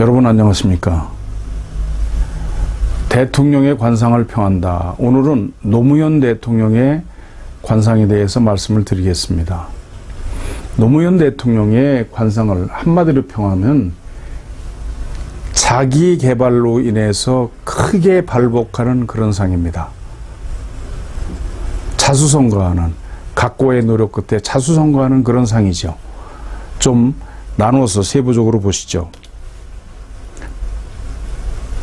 여러분 안녕하십니까? 대통령의 관상을 평한다. 오늘은 노무현 대통령의 관상에 대해서 말씀을 드리겠습니다. 노무현 대통령의 관상을 한마디로 평하면 자기 개발로 인해서 크게 발복하는 그런 상입니다. 자수성가하는, 각고의 노력 끝에 자수성가하는 그런 상이죠. 좀 나눠서 세부적으로 보시죠.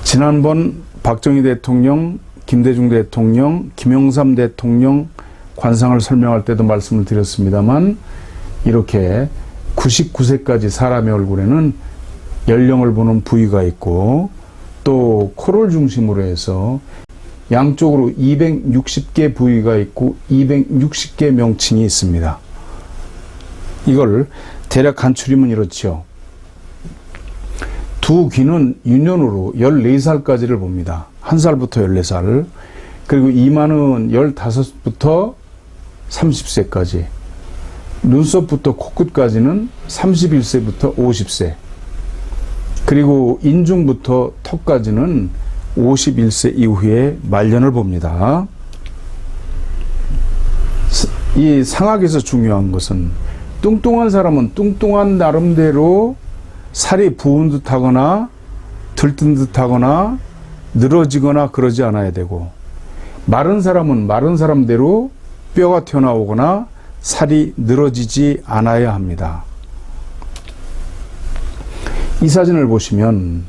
지난번 박정희 대통령, 김대중 대통령, 김영삼 대통령 관상을 설명할 때도 말씀을 드렸습니다만, 이렇게 99세까지 사람의 얼굴에는 연령을 보는 부위가 있고, 또 코를 중심으로 해서 양쪽으로 260개 부위가 있고 260개 명칭이 있습니다. 이걸 대략 간추리면 이렇죠. 두 귀는 윤년으로 14살까지를 봅니다. 1살부터 14살. 그리고 이마는 15부터 30세까지. 눈썹부터 코끝까지는 31세부터 50세. 그리고 인중부터 턱까지는 51세 이후에 말년을 봅니다. 이 상학에서 중요한 것은 뚱뚱한 사람은 뚱뚱한 나름대로 살이 부은 듯하거나 들뜬 듯하거나 늘어지거나 그러지 않아야 되고, 마른 사람은 마른 사람대로 뼈가 튀어나오거나 살이 늘어지지 않아야 합니다. 이 사진을 보시면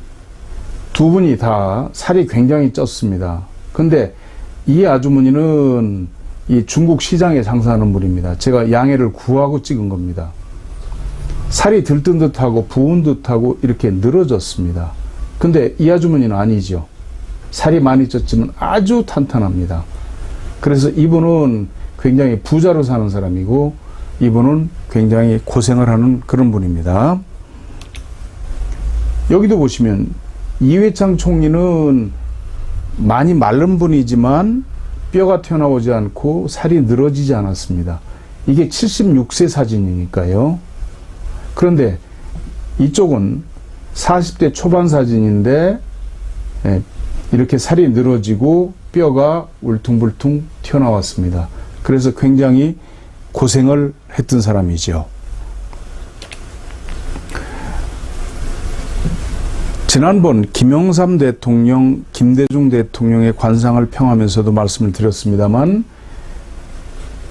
두 분이 다 살이 굉장히 쪘습니다. 근데 이 아주머니는 이 중국 시장에 장사하는 분입니다. 제가 양해를 구하고 찍은 겁니다. 살이 들뜬 듯하고 부은 듯하고 이렇게 늘어졌습니다. 근데 이 아주머니는 아니죠. 살이 많이 쪘지만 아주 탄탄합니다. 그래서 이분은 굉장히 부자로 사는 사람이고, 이분은 굉장히 고생을 하는 그런 분입니다. 여기도 보시면 이회창 총리는 많이 마른 분이지만 뼈가 튀어나오지 않고 살이 늘어지지 않았습니다. 이게 76세 사진이니까요. 그런데 이쪽은 40대 초반 사진인데 이렇게 살이 늘어지고 뼈가 울퉁불퉁 튀어나왔습니다. 그래서 굉장히 고생을 했던 사람이죠. 지난번 김영삼 대통령, 김대중 대통령의 관상을 평하면서도 말씀을 드렸습니다만,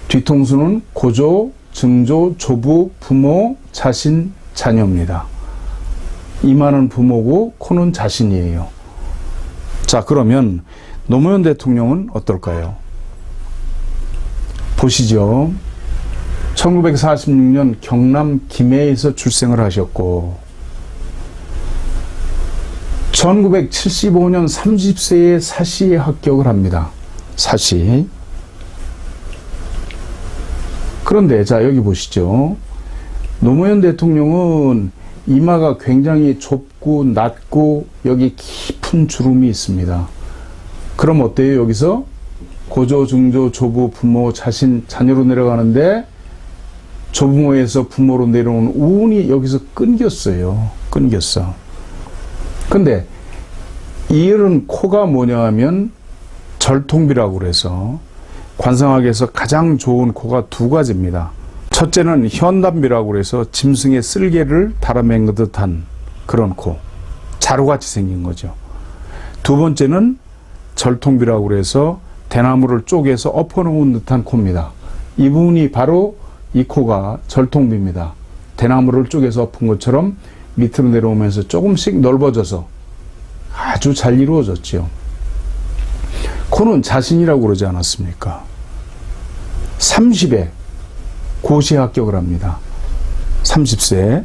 뒤통수는 고조, 증조, 조부, 부모, 자신, 자녀입니다. 이마는 부모고 코는 자신이에요. 자, 그러면 노무현 대통령은 어떨까요? 보시죠. 1946년 경남 김해에서 출생을 하셨고, 1975년 30세에 사시에 합격을 합니다. 사시. 그런데 자, 여기 보시죠. 노무현 대통령은 이마가 굉장히 좁고 낮고 여기 깊은 주름이 있습니다. 그럼 어때요? 여기서 고조, 증조, 조부, 부모, 자신, 자녀로 내려가는데 조부모에서 부모로 내려오는 운이 여기서 끊겼어요. 끊겼어. 근데 이런 코가 뭐냐 하면 절통비라고 그래서 관상학에서 가장 좋은 코가 두 가지입니다. 첫째는 현담비라고 그래서 짐승의 쓸개를 달아맨 듯한 그런 코, 자루같이 생긴 거죠. 두 번째는 절통비라고 그래서 대나무를 쪼개서 엎어놓은 듯한 코입니다. 이 부분이 바로 이 코가 절통비입니다. 대나무를 쪼개서 엎은 것처럼 밑으로 내려오면서 조금씩 넓어져서 아주 잘 이루어졌죠. 코는 자신이라고 그러지 않았습니까? 30에 고시에 합격을 합니다. 30세.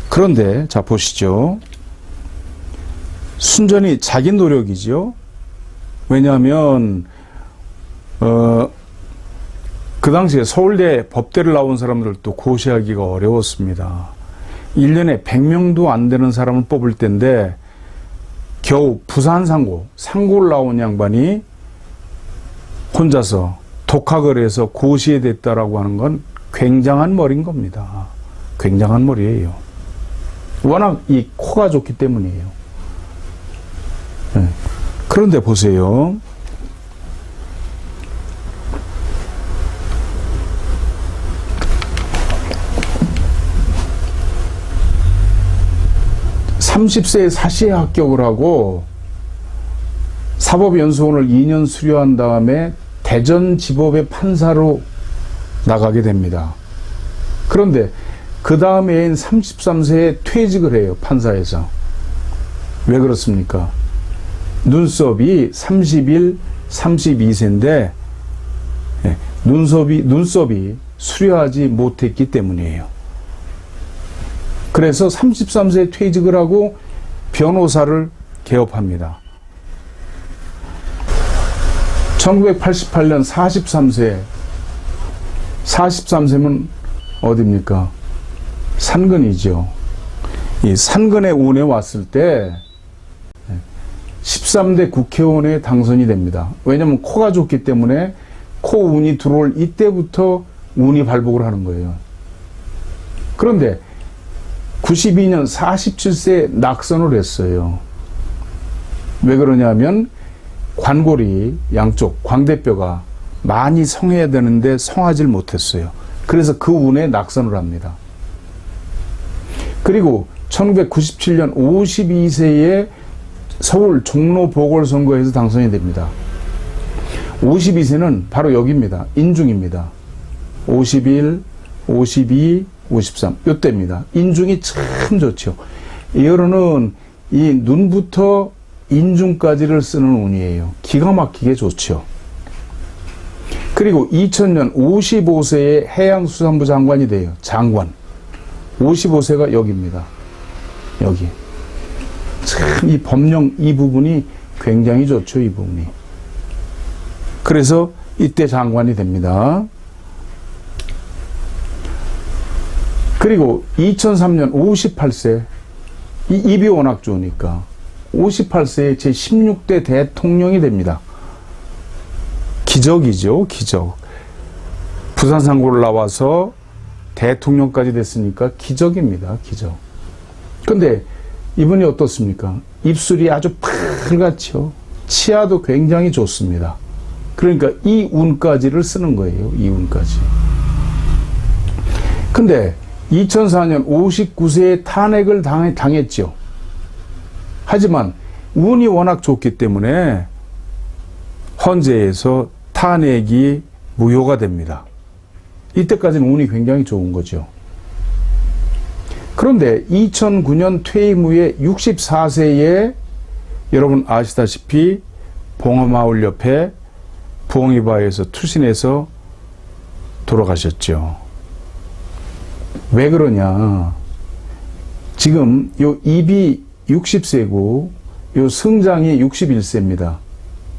그런데 자, 보시죠. 순전히 자기 노력이죠. 왜냐하면 그 당시에 서울대 법대를 나온 사람들도 고시하기가 어려웠습니다. 1년에 100명도 안 되는 사람을 뽑을 때인데 겨우 부산 상고를 나온 양반이 혼자서 독학을 해서 고시에 됐다라고 하는 건 굉장한 머리인 겁니다. 굉장한 머리예요. 워낙 이 코가 좋기 때문이에요. 네. 그런데 보세요. (30세에) 사시에 합격을 하고 사법연수원을 2년 수료한 다음에 대전지법의 판사로 나가게 됩니다. 그런데 그 다음 해인 33세에 퇴직을 해요. 판사에서. 왜 그렇습니까? 눈썹이 31, 32세인데 눈썹이 수료하지 못했기 때문이에요. 그래서 33세에 퇴직을 하고 변호사를 개업합니다. 1988년 43세. 43세면 어디입니까? 산근이죠. 이 산근의 운에 왔을 때 13대 국회의원에 당선이 됩니다. 왜냐하면 코가 좋기 때문에 코 운이 들어올 이때부터 운이 발복을 하는 거예요. 그런데 92년 47세에 낙선을 했어요. 왜 그러냐면 관골이 양쪽 광대뼈가 많이 성해야 되는데 성하질 못했어요. 그래서 그 운에 낙선을 합니다. 그리고 1997년 52세에 서울 종로 보궐선거에서 당선이 됩니다. 52세는 바로 여기입니다. 인중입니다. 51, 52, 53 이때입니다. 인중이 참 좋죠. 이거는 이 눈부터 인중까지를 쓰는 운이에요. 기가 막히게 좋죠. 그리고 2000년 55세에 해양수산부 장관이 돼요. 장관. 55세가 여기입니다. 여기. 참 이 법령 이 부분이 굉장히 좋죠. 이 부분이. 그래서 이때 장관이 됩니다. 그리고 2003년 58세. 이 입이 워낙 좋으니까 58세에 제16대 대통령이 됩니다. 기적이죠. 기적. 부산상고를 나와서 대통령까지 됐으니까 기적입니다. 기적. 근데 이분이 어떻습니까? 입술이 아주 빨갛죠. 치아도 굉장히 좋습니다. 그러니까 이 운까지를 쓰는 거예요. 이 운까지. 근데 2004년 59세에 탄핵을 당했죠. 하지만 운이 워낙 좋기 때문에 헌재에서 탄핵이 무효가 됩니다. 이때까지는 운이 굉장히 좋은 거죠. 그런데 2009년 퇴임 후에 64세에 여러분 아시다시피 봉화마을 옆에 부엉이바위에서 투신해서 돌아가셨죠. 왜 그러냐? 지금 요 입이 60세고 요 승장이 61세입니다.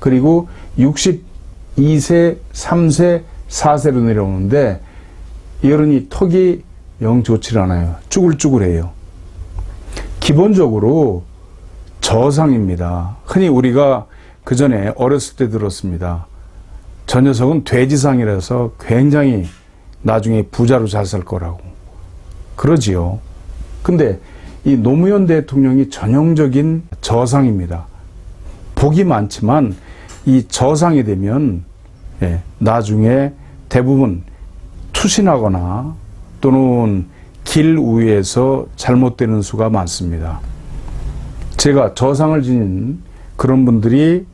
그리고 62세, 3세, 4세로 내려오는데 여론이 턱이 영 좋질 않아요. 쭈글쭈글해요. 기본적으로 저상입니다. 흔히 우리가 그 전에 어렸을 때 들었습니다. 저 녀석은 돼지상이라서 굉장히 나중에 부자로 잘 살 거라고. 그러지요. 근데 이 노무현 대통령이 전형적인 저상입니다. 복이 많지만 이 저상이 되면 나중에 대부분 투신하거나 또는 길 위에서 잘못되는 수가 많습니다. 제가 저상을 지닌 그런 분들이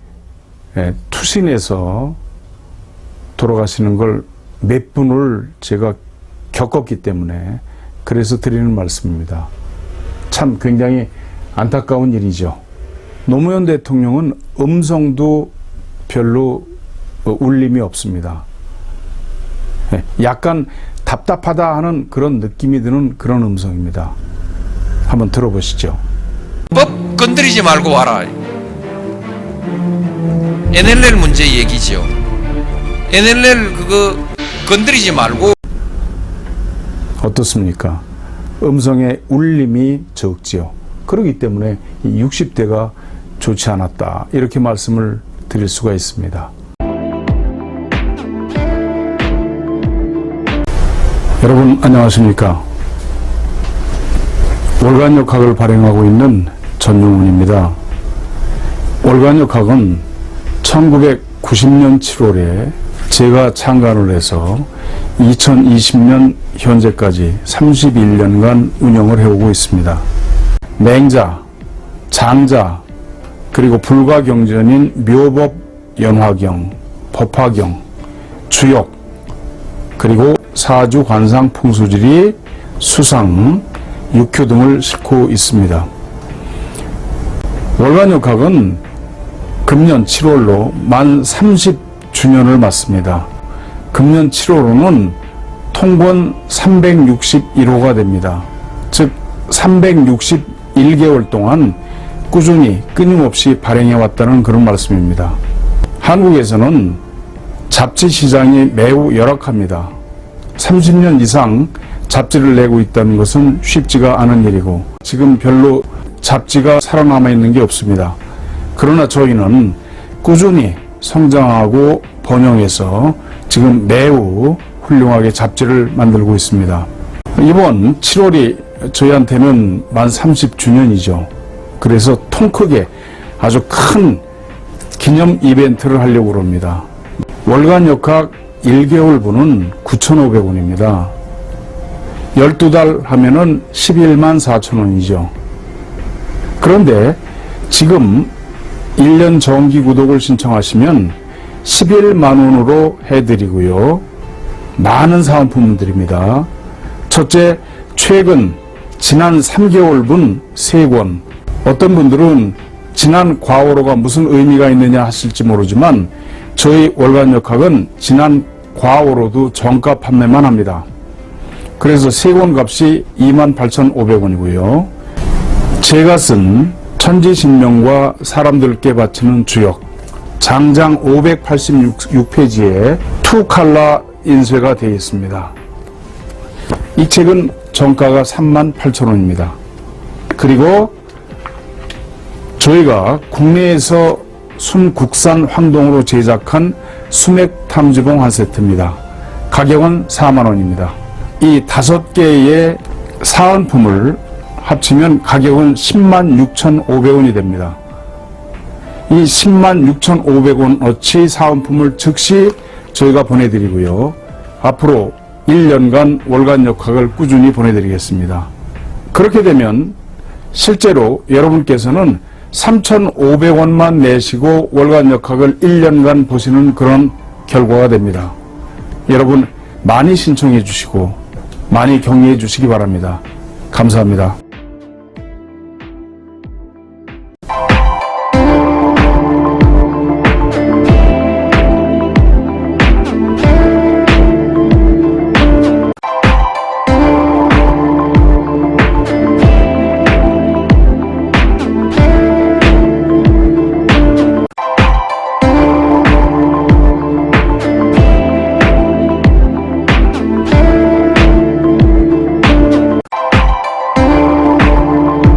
투신해서 돌아가시는 걸 몇 분을 제가 겪었기 때문에 그래서 드리는 말씀입니다. 참 굉장히 안타까운 일이죠. 노무현 대통령은 음성도 별로 울림이 없습니다. 약간 답답하다 하는 그런 느낌이 드는 그런 음성입니다. 한번 들어보시죠. 법 건드리지 말고 와라. NLL 문제 얘기죠. NLL 그거 건드리지 말고. 어떻습니까? 음성의 울림이 적지요. 그렇기 때문에 60대가 좋지 않았다. 이렇게 말씀을 드릴 수가 있습니다. 여러분 안녕하십니까? 월간역학을 발행하고 있는 전용훈입니다. 월간역학은 1990년 7월에 제가 창간을 해서 2020년 현재까지 31년간 운영을 해오고 있습니다. 맹자, 장자, 그리고 불가경전인 묘법, 연화경, 법화경, 주역, 그리고 사주, 관상, 풍수지리, 수상, 육효 등을 싣고 있습니다. 월간역학은 금년 7월로 만 30주년을 맞습니다. 금년 7월로는 통권 361호가 됩니다. 즉 361개월 동안 꾸준히 끊임없이 발행해 왔다는 그런 말씀입니다. 한국에서는 잡지 시장이 매우 열악합니다. 30년 이상 잡지를 내고 있다는 것은 쉽지가 않은 일이고 지금 별로 잡지가 살아남아 있는 게 없습니다. 그러나 저희는 꾸준히 성장하고 번영해서 지금 매우 훌륭하게 잡지를 만들고 있습니다. 이번 7월이 저희한테는 만 30주년이죠. 그래서 통 크게 아주 큰 기념 이벤트를 하려고 합니다. 월간역학 1개월분은 9,500원입니다. 12달 하면은 11만 4천원이죠. 그런데 지금 1년 정기 구독을 신청하시면 11만 원으로 해드리고요. 많은 사은품을 드립니다. 첫째, 최근 지난 3개월분 3권. 어떤 분들은 지난 과오로가 무슨 의미가 있느냐 하실지 모르지만 저희 월간역학은 지난 과오로도 정가 판매만 합니다. 그래서 3권 값이 28,500원이고요. 제가 쓴 천지신명과 사람들께 바치는 주역 장장 586페이지에 투칼라 인쇄가 되어 있습니다. 이 책은 정가가 38,000원입니다. 그리고 저희가 국내에서 순국산 황동으로 제작한 수맥탐지봉 한 세트입니다. 가격은 4만원입니다. 이 5개의 사은품을 합치면 가격은 106,500원이 됩니다. 이 106,500원어치 사은품을 즉시 저희가 보내드리고요. 앞으로 1년간 월간역학을 꾸준히 보내드리겠습니다. 그렇게 되면 실제로 여러분께서는 3,500원만 내시고 월간역학을 1년간 보시는 그런 결과가 됩니다. 여러분 많이 신청해 주시고 많이 격려해 주시기 바랍니다. 감사합니다.